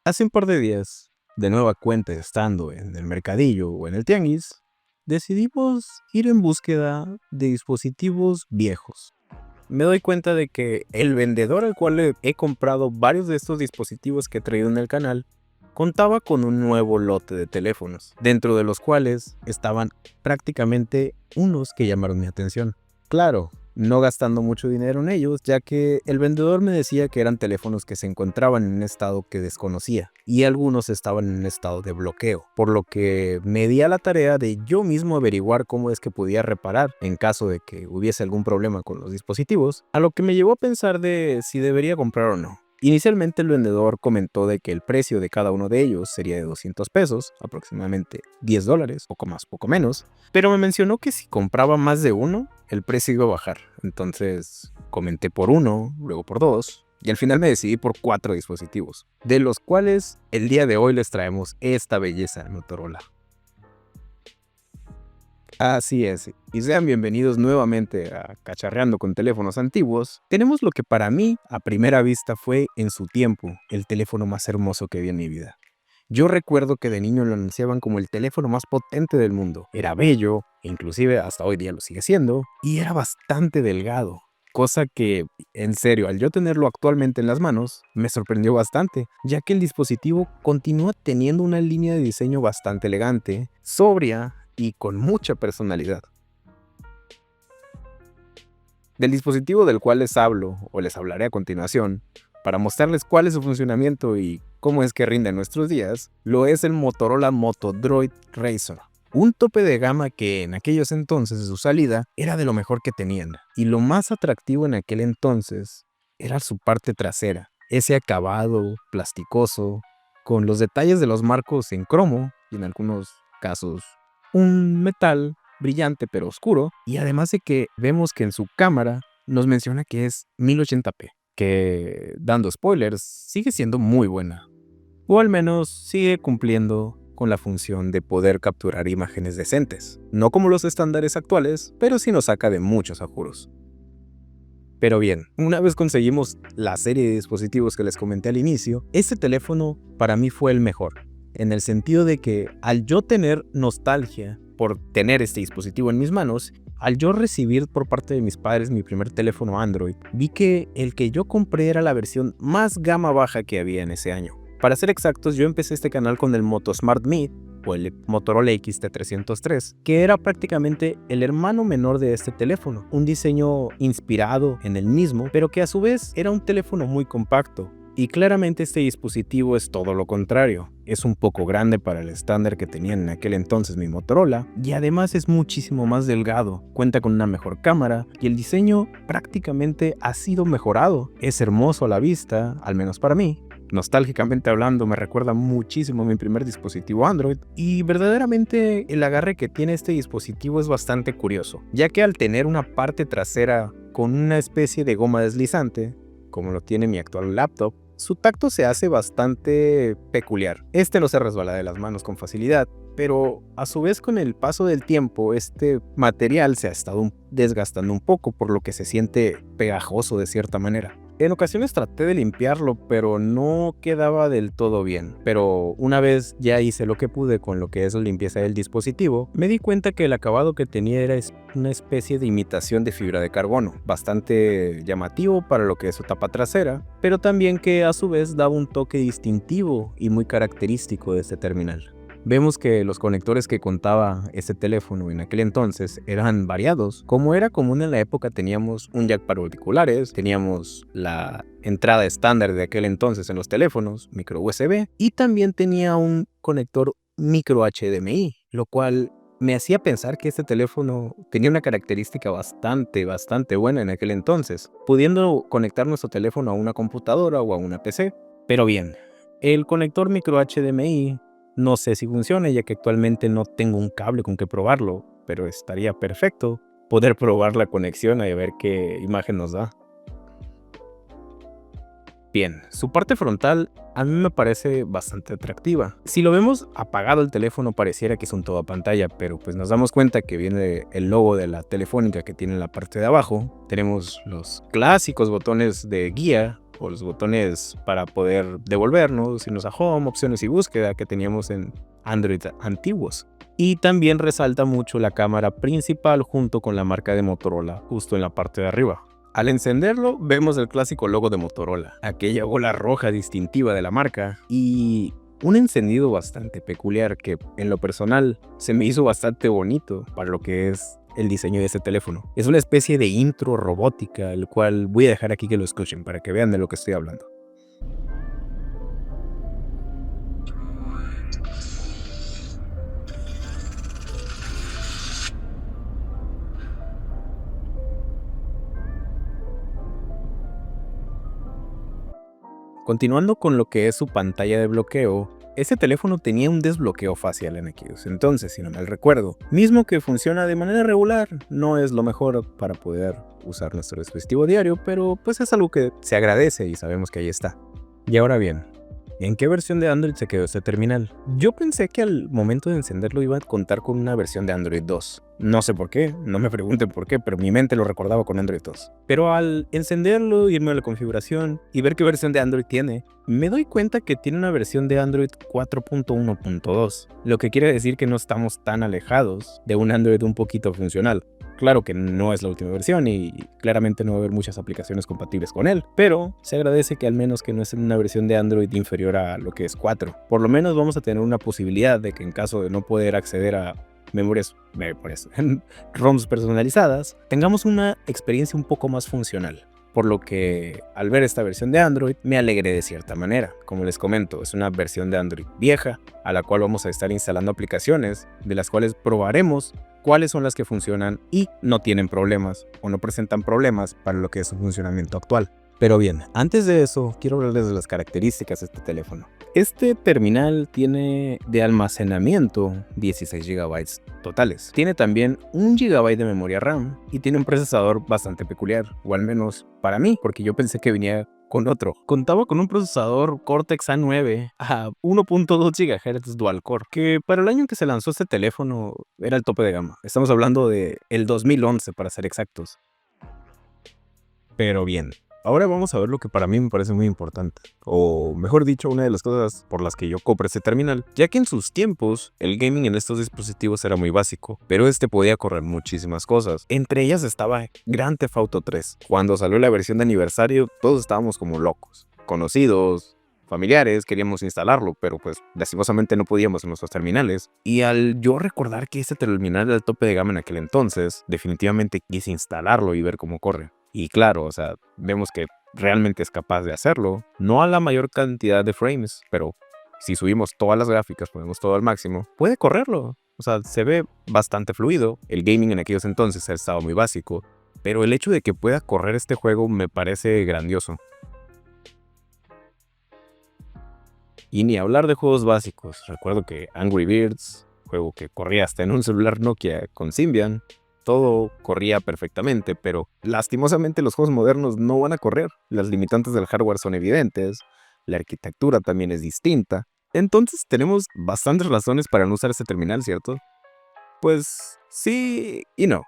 Hace un par de días, de nueva cuenta estando en el mercadillo o en el tianguis, decidimos ir en búsqueda de dispositivos viejos. Me doy cuenta de que el vendedor al cual le he comprado varios de estos dispositivos que he traído en el canal contaba con un nuevo lote de teléfonos, dentro de los cuales estaban prácticamente unos que llamaron mi atención. Claro, no gastando mucho dinero en ellos, ya que el vendedor me decía que eran teléfonos que se encontraban en un estado que desconocía y algunos estaban en un estado de bloqueo, por lo que me di a la tarea de yo mismo averiguar cómo es que podía reparar en caso de que hubiese algún problema con los dispositivos, a lo que me llevó a pensar de si debería comprar o no. Inicialmente el vendedor comentó de que el precio de cada uno de ellos sería de 200 pesos, aproximadamente $10, poco más, poco menos, pero me mencionó que si compraba más de uno, el precio iba a bajar. Entonces comenté por uno, luego por dos, y al final me decidí por 4 dispositivos, de los cuales el día de hoy les traemos esta belleza de Motorola. Así es, y sean bienvenidos nuevamente a Cacharreando con Teléfonos Antiguos. Tenemos lo que para mí, a primera vista, fue en su tiempo el teléfono más hermoso que vi en mi vida. Yo recuerdo que de niño lo anunciaban como el teléfono más potente del mundo. Era bello, inclusive hasta hoy día lo sigue siendo, y era bastante delgado. Cosa que, en serio, al yo tenerlo actualmente en las manos, me sorprendió bastante, ya que el dispositivo continúa teniendo una línea de diseño bastante elegante, sobria y con mucha personalidad. Del dispositivo del cual les hablo o les hablaré a continuación, para mostrarles cuál es su funcionamiento y cómo es que rinde en nuestros días, lo es el Motorola Moto Droid Razr. Un tope de gama que en aquellos entonces de su salida era de lo mejor que tenían. Y lo más atractivo en aquel entonces era su parte trasera, ese acabado plasticoso, con los detalles de los marcos en cromo y en algunos casos un metal brillante pero oscuro, y además de que vemos que en su cámara nos menciona que es 1080p, que, dando spoilers, sigue siendo muy buena, o al menos sigue cumpliendo con la función de poder capturar imágenes decentes, no como los estándares actuales, pero sí nos saca de muchos apuros. Pero bien, una vez conseguimos la serie de dispositivos que les comenté al inicio, este teléfono para mí fue el mejor, en el sentido de que al yo tener nostalgia por tener este dispositivo en mis manos, al yo recibir por parte de mis padres mi primer teléfono Android, vi que el que yo compré era la versión más gama baja que había en ese año. Para ser exactos, yo empecé este canal con el Moto Smart Mid, o el Motorola XT303, que era prácticamente el hermano menor de este teléfono, un diseño inspirado en el mismo, pero que a su vez era un teléfono muy compacto. Y claramente este dispositivo es todo lo contrario, es un poco grande para el estándar que tenían en aquel entonces mi Motorola, y además es muchísimo más delgado, cuenta con una mejor cámara, y el diseño prácticamente ha sido mejorado. Es hermoso a la vista, al menos para mí. Nostálgicamente hablando, me recuerda muchísimo a mi primer dispositivo Android, y verdaderamente el agarre que tiene este dispositivo es bastante curioso, ya que al tener una parte trasera con una especie de goma deslizante, como lo tiene mi actual laptop, su tacto se hace bastante peculiar. Este no se resbala de las manos con facilidad, pero a su vez con el paso del tiempo este material se ha estado desgastando un poco, por lo que se siente pegajoso de cierta manera. En ocasiones traté de limpiarlo, pero no quedaba del todo bien. Pero una vez ya hice lo que pude con lo que es la limpieza del dispositivo, me di cuenta que el acabado que tenía era una especie de imitación de fibra de carbono, bastante llamativo para lo que es su tapa trasera, pero también que a su vez daba un toque distintivo y muy característico de este terminal. Vemos que los conectores que contaba este teléfono en aquel entonces eran variados. Como era común en la época, teníamos un jack para auriculares, teníamos la entrada estándar de aquel entonces en los teléfonos, micro USB, y también tenía un conector micro HDMI, lo cual me hacía pensar que este teléfono tenía una característica bastante buena en aquel entonces, pudiendo conectar nuestro teléfono a una computadora o a una PC. Pero bien, el conector micro HDMI no sé si funciona, ya que actualmente no tengo un cable con que probarlo, pero estaría perfecto poder probar la conexión y ver qué imagen nos da. Bien, su parte frontal a mí me parece bastante atractiva. Si lo vemos apagado el teléfono pareciera que es un todo pantalla, pero pues nos damos cuenta que viene el logo de la Telefónica que tiene en la parte de abajo. Tenemos los clásicos botones de guía o los botones para poder devolvernos, irnos a Home, opciones y búsqueda que teníamos en Android antiguos. Y también resalta mucho la cámara principal junto con la marca de Motorola justo en la parte de arriba. Al encenderlo vemos el clásico logo de Motorola, aquella bola roja distintiva de la marca y un encendido bastante peculiar que en lo personal se me hizo bastante bonito para lo que es el diseño de este teléfono. Es una especie de intro robótica, el cual voy a dejar aquí que lo escuchen para que vean de lo que estoy hablando. Continuando con lo que es su pantalla de bloqueo, este teléfono tenía un desbloqueo facial en X, entonces si no mal recuerdo, mismo que funciona de manera regular, no es lo mejor para poder usar nuestro dispositivo diario, pero pues es algo que se agradece y sabemos que ahí está. Y ahora bien, ¿en qué versión de Android se quedó este terminal? Yo pensé que al momento de encenderlo iba a contar con una versión de Android 2. No sé por qué, no me pregunten por qué, pero mi mente lo recordaba con Android 2. Pero al encenderlo, irme a la configuración y ver qué versión de Android tiene, me doy cuenta que tiene una versión de Android 4.1.2, lo que quiere decir que no estamos tan alejados de un Android un poquito funcional. Claro que no es la última versión y claramente no va a haber muchas aplicaciones compatibles con él, pero se agradece que al menos que no es una versión de Android inferior a lo que es 4. Por lo menos vamos a tener una posibilidad de que en caso de no poder acceder a memorias ROMs personalizadas, tengamos una experiencia un poco más funcional. Por lo que al ver esta versión de Android me alegré de cierta manera. Como les comento, es una versión de Android vieja a la cual vamos a estar instalando aplicaciones de las cuales probaremos cuáles son las que funcionan y no tienen problemas o no presentan problemas para lo que es su funcionamiento actual. Pero bien, antes de eso, quiero hablarles de las características de este teléfono. Este terminal tiene de almacenamiento 16 GB totales. Tiene también 1 GB de memoria RAM y tiene un procesador bastante peculiar, o al menos para mí, porque yo pensé que venía con otro. Contaba con un procesador Cortex A9 a 1.2 GHz dual core, que para el año en que se lanzó este teléfono era el tope de gama. Estamos hablando de el 2011 para ser exactos. Pero bien, ahora vamos a ver lo que para mí me parece muy importante, o mejor dicho, una de las cosas por las que yo compré este terminal, ya que en sus tiempos el gaming en estos dispositivos era muy básico, pero este podía correr muchísimas cosas. Entre ellas estaba Grand Theft Auto 3. Cuando salió la versión de aniversario, todos estábamos como locos. Conocidos, familiares, queríamos instalarlo, pero pues lastimosamente no podíamos en nuestros terminales. Y al yo recordar que este terminal era el tope de gama en aquel entonces, definitivamente quise instalarlo y ver cómo corre. Y claro, o sea, vemos que realmente es capaz de hacerlo, no a la mayor cantidad de frames, pero si subimos todas las gráficas, ponemos todo al máximo, puede correrlo. O sea, se ve bastante fluido. El gaming en aquellos entonces estaba muy básico, pero el hecho de que pueda correr este juego me parece grandioso. Y ni hablar de juegos básicos. Recuerdo que Angry Birds, juego que corría hasta en un celular Nokia con Symbian, todo corría perfectamente, pero lastimosamente los juegos modernos no van a correr. Las limitantes del hardware son evidentes, la arquitectura también es distinta. Entonces tenemos bastantes razones para no usar este terminal, ¿cierto? Pues sí y no.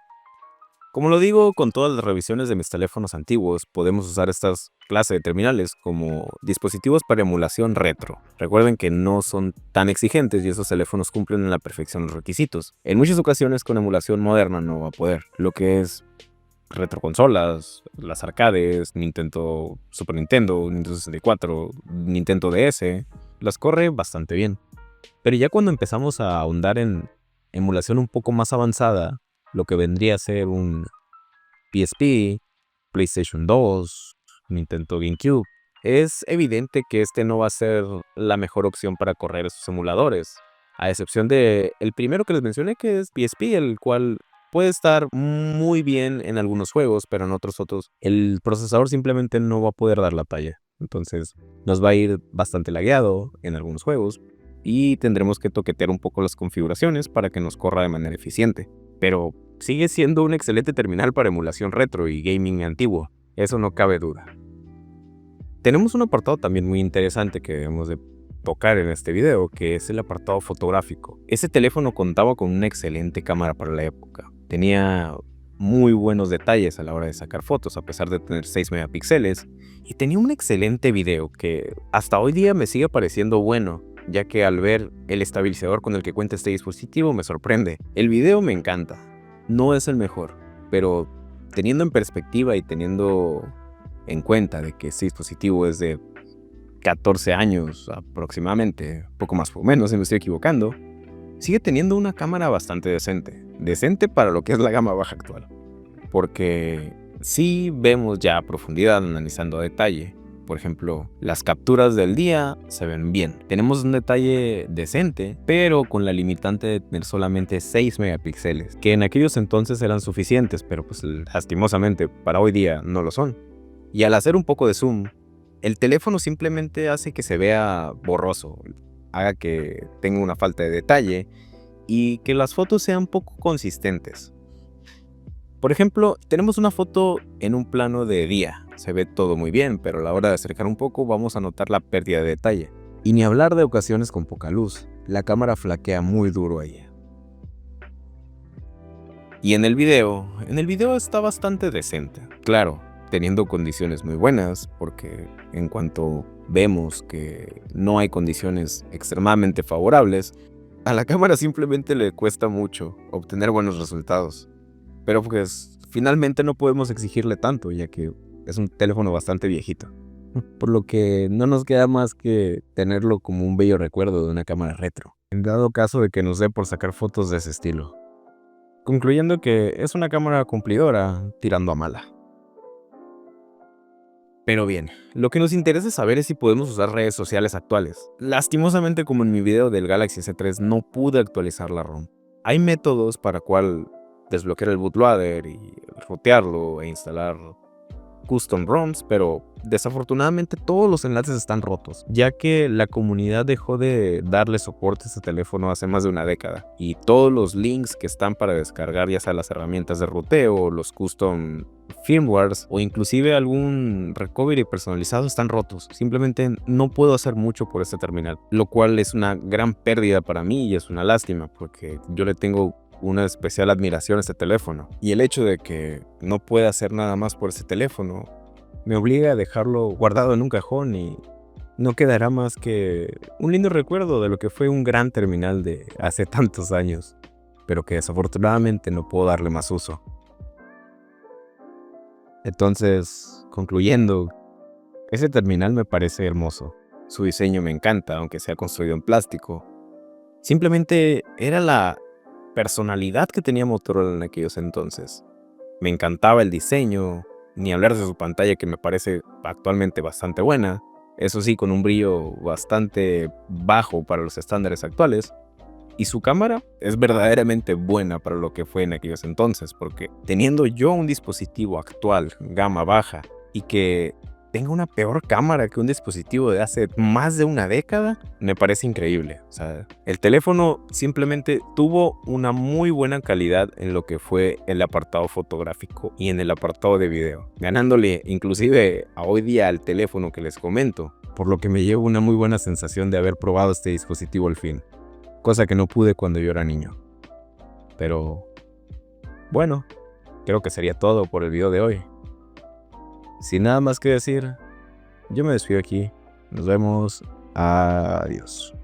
Como lo digo con todas las revisiones de mis teléfonos antiguos, podemos usar estas clases de terminales como dispositivos para emulación retro. Recuerden que no son tan exigentes y esos teléfonos cumplen en la perfección los requisitos. En muchas ocasiones con emulación moderna no va a poder. Lo que es retroconsolas, las arcades, Nintendo, Super Nintendo, Nintendo 64, Nintendo DS, las corre bastante bien. Pero ya cuando empezamos a ahondar en emulación un poco más avanzada, lo que vendría a ser un PSP, PlayStation 2, Nintendo GameCube, es evidente que este no va a ser la mejor opción para correr esos emuladores, a excepción de el primero que les mencioné, que es PSP, el cual puede estar muy bien en algunos juegos, pero en otros el procesador simplemente no va a poder dar la talla. Entonces nos va a ir bastante lagueado en algunos juegos y tendremos que toquetear un poco las configuraciones para que nos corra de manera eficiente. Pero sigue siendo un excelente terminal para emulación retro y gaming antiguo, eso no cabe duda. Tenemos un apartado también muy interesante que debemos de tocar en este video, que es el apartado fotográfico. Ese teléfono contaba con una excelente cámara para la época. Tenía muy buenos detalles a la hora de sacar fotos, a pesar de tener 6 megapíxeles, y tenía un excelente video que hasta hoy día me sigue pareciendo bueno, ya que al ver el estabilizador con el que cuenta este dispositivo me sorprende. El video me encanta, no es el mejor, pero teniendo en perspectiva y teniendo en cuenta de que este dispositivo es de 14 años aproximadamente, poco más o menos si me estoy equivocando, sigue teniendo una cámara bastante decente. Decente para lo que es la gama baja actual. Porque sí vemos ya a profundidad analizando a detalle. Por ejemplo, las capturas del día se ven bien. Tenemos un detalle decente, pero con la limitante de tener solamente 6 megapíxeles, que en aquellos entonces eran suficientes, pero pues lastimosamente para hoy día no lo son. Y al hacer un poco de zoom, el teléfono simplemente hace que se vea borroso, haga que tenga una falta de detalle y que las fotos sean poco consistentes. Por ejemplo, tenemos una foto en un plano de día, se ve todo muy bien, pero a la hora de acercar un poco vamos a notar la pérdida de detalle. Y ni hablar de ocasiones con poca luz, la cámara flaquea muy duro ahí. Y en el video está bastante decente, claro, teniendo condiciones muy buenas, porque en cuanto vemos que no hay condiciones extremadamente favorables, a la cámara simplemente le cuesta mucho obtener buenos resultados. Pero pues finalmente no podemos exigirle tanto, ya que es un teléfono bastante viejito. Por lo que no nos queda más que tenerlo como un bello recuerdo de una cámara retro, en dado caso de que nos dé por sacar fotos de ese estilo. Concluyendo que es una cámara cumplidora tirando a mala. Pero bien, lo que nos interesa saber es si podemos usar redes sociales actuales. Lastimosamente, como en mi video del Galaxy S3, no pude actualizar la ROM. Hay métodos para cual desbloquear el bootloader y rotearlo e instalar custom ROMs, pero desafortunadamente todos los enlaces están rotos, ya que la comunidad dejó de darle soporte a este teléfono hace más de una década, y todos los links que están para descargar, ya sea las herramientas de ruteo, los custom firmwares o inclusive algún recovery personalizado, están rotos. Simplemente no puedo hacer mucho por este terminal, lo cual es una gran pérdida para mí y es una lástima, porque yo le tengo una especial admiración a este teléfono, y el hecho de que no pueda hacer nada más por ese teléfono me obliga a dejarlo guardado en un cajón y no quedará más que un lindo recuerdo de lo que fue un gran terminal de hace tantos años, pero que desafortunadamente no puedo darle más uso. Entonces, concluyendo, ese terminal me parece hermoso. Su diseño me encanta, aunque sea construido en plástico. Simplemente era la personalidad que tenía Motorola en aquellos entonces. Me encantaba el diseño, ni hablar de su pantalla, que me parece actualmente bastante buena, eso sí, con un brillo bastante bajo para los estándares actuales. Y su cámara es verdaderamente buena para lo que fue en aquellos entonces, porque teniendo yo un dispositivo actual, gama baja, y que tenga una peor cámara que un dispositivo de hace más de una década, me parece increíble. O sea, el teléfono simplemente tuvo una muy buena calidad en lo que fue el apartado fotográfico y en el apartado de video, ganándole inclusive a hoy día al teléfono que les comento, por lo que me llevo una muy buena sensación de haber probado este dispositivo al fin, cosa que no pude cuando yo era niño. Pero bueno, creo que sería todo por el video de hoy. Sin nada más que decir, yo me despido aquí. Nos vemos. Adiós.